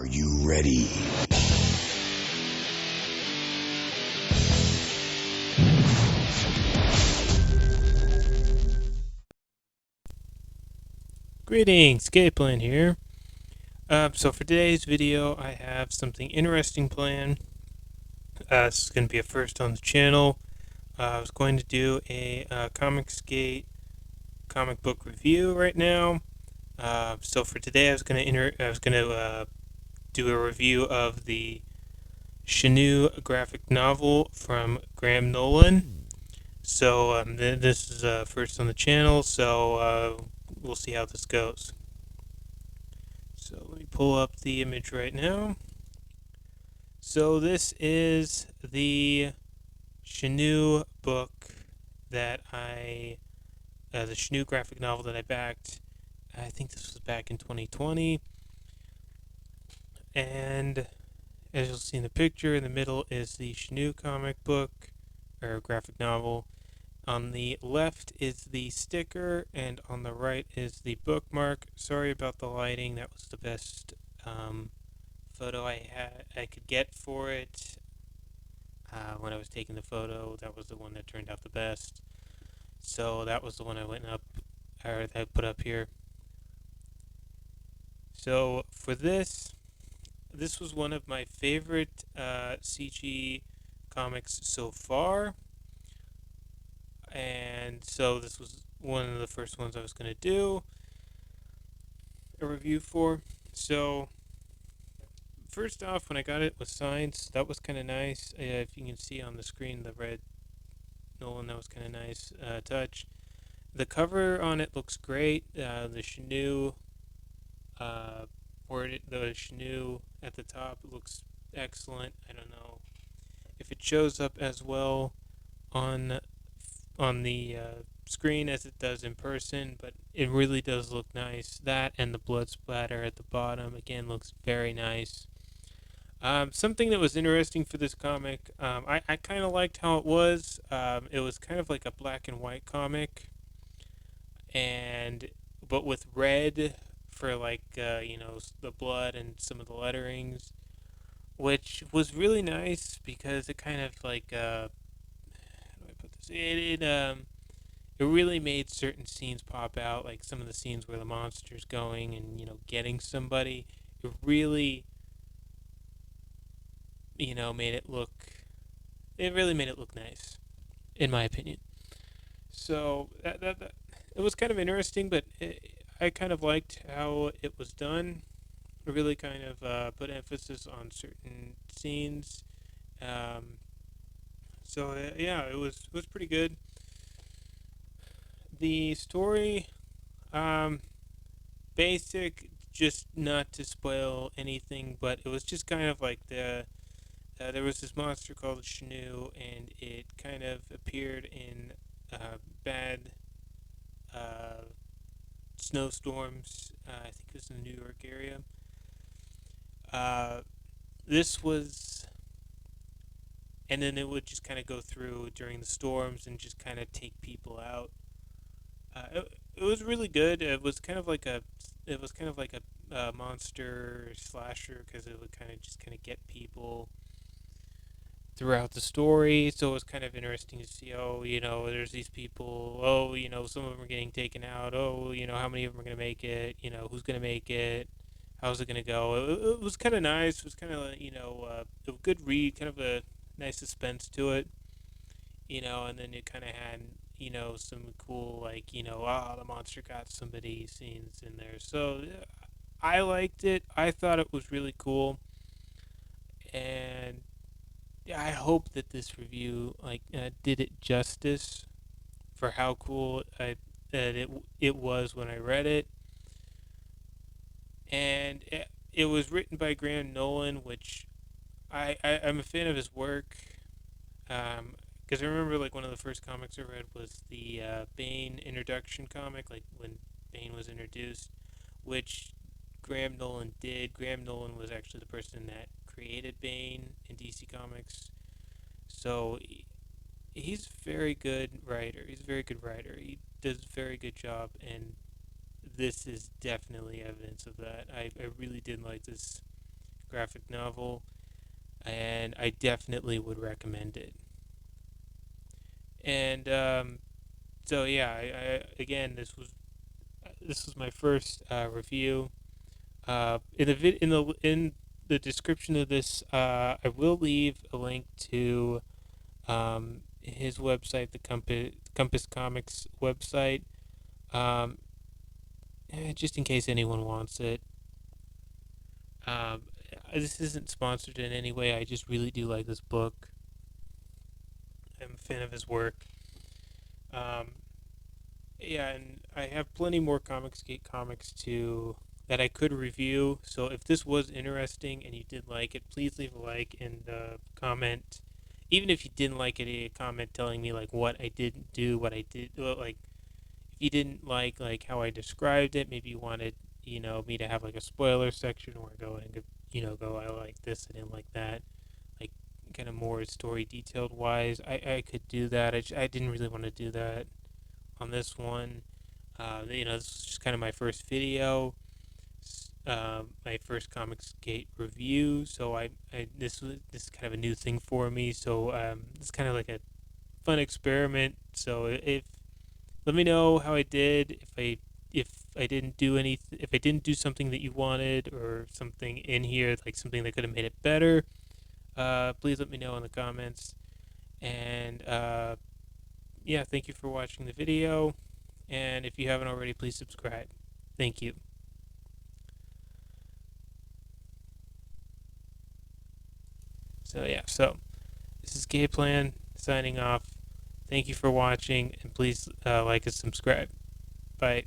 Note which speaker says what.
Speaker 1: Are you ready?
Speaker 2: Greetings, Gateland here. So for today's video, I have something interesting planned. This is going to be a first on the channel. I was going to do a Comicsgate comic book review right now. So for today, I was going to do a review of the Chenoo graphic novel from Graham Nolan. So this is first on the channel. So we'll see how this goes. So let me pull up the image right now. So this is the Chenoo book that the Chenoo graphic novel that I backed. I think this was back in 2020. And as you'll see in the picture, in the middle is the Chenoo comic book, or graphic novel. On the left is the sticker, and on the right is the bookmark. Sorry about the lighting, that was the best photo I could get for it. When I was taking the photo, that was the one that turned out the best. So that was the one I put up here. So for this was one of my favorite CG comics so far, and so this was one of the first ones I was going to do a review for. So first off, when I got it with signs, that was kind of nice. If you can see on the screen, the red Nolan, that was kind of nice touch. The cover on it looks great. The Chenoo, the Chenoo at the top looks excellent. I don't know if it shows up as well on the screen as it does in person, but it really does look nice. That and the blood splatter at the bottom again looks very nice. Something that was interesting for this comic, I kind of liked how it was. It was kind of like a black and white comic, and but with red for like the blood and some of the letterings, which was really nice because it kind of like how do I put this? It really made certain scenes pop out, like some of the scenes where the monster's going and getting somebody. It really made it look. It really made it look nice, in my opinion. So that it was kind of interesting, but I kind of liked how it was done. It really kind of put emphasis on certain scenes. Um, yeah, it was pretty good. The story, um, basic, just not to spoil anything, but it was just kind of like there was this monster called Chenoo, and it kind of appeared in bad uh, snowstorms. I think it was in the New York area. Uh, this was, and then it would just kind of go through during the storms and just kind of take people out. It was really good. It was kind of like a monster slasher because it would kind of get people throughout the story. So it was kind of interesting to see. Oh, there's these people. Oh, some of them are getting taken out. Oh, how many of them are gonna make it? Who's gonna make it? How's it gonna go? It was kind of nice. It was kind of a good read, kind of a nice suspense to it. And then it kind of had some cool like the monster got somebody scenes in there. So I liked it. I thought it was really cool, and yeah, I hope that this review did it justice for how cool it was when I read it, and it was written by Graham Nolan, which I'm a fan of his work. Because I remember like one of the first comics I read was the Bane introduction comic, like when Bane was introduced, which Graham Nolan did. Graham Nolan was actually the person that created Bane in DC Comics, so he's a very good writer. He's a very good writer. He does a very good job, and this is definitely evidence of that. I really did like this graphic novel, and I definitely would recommend it. And so yeah, again, this was my first review. In the description of this, I will leave a link to his website, the Compass Comics website, um, just in case anyone wants it. Um, this isn't sponsored in any way. I just really do like this book. I'm a fan of his work. Um, yeah, and I have plenty more Comicsgate comics to that I could review. So if this was interesting and you did like it, please leave a like and comment. Even if you didn't like it, a comment telling me like what I didn't do, what I did, well, like if you didn't like how I described it, maybe you wanted me to have like a spoiler section where I go and go I like this, I didn't like that, like kind of more story detailed wise. I could do that. I didn't really want to do that on this one. This was just kind of my first video, my first Comicsgate review. So this is kind of a new thing for me. So it's kind of like a fun experiment. So if let me know how I did. If I didn't do if I didn't do something that you wanted or something in here like something that could have made it better, please let me know in the comments. And yeah, thank you for watching the video. And if you haven't already, please subscribe. Thank you. So yeah, so this is Gay Plan signing off. Thank you for watching, and please like and subscribe. Bye.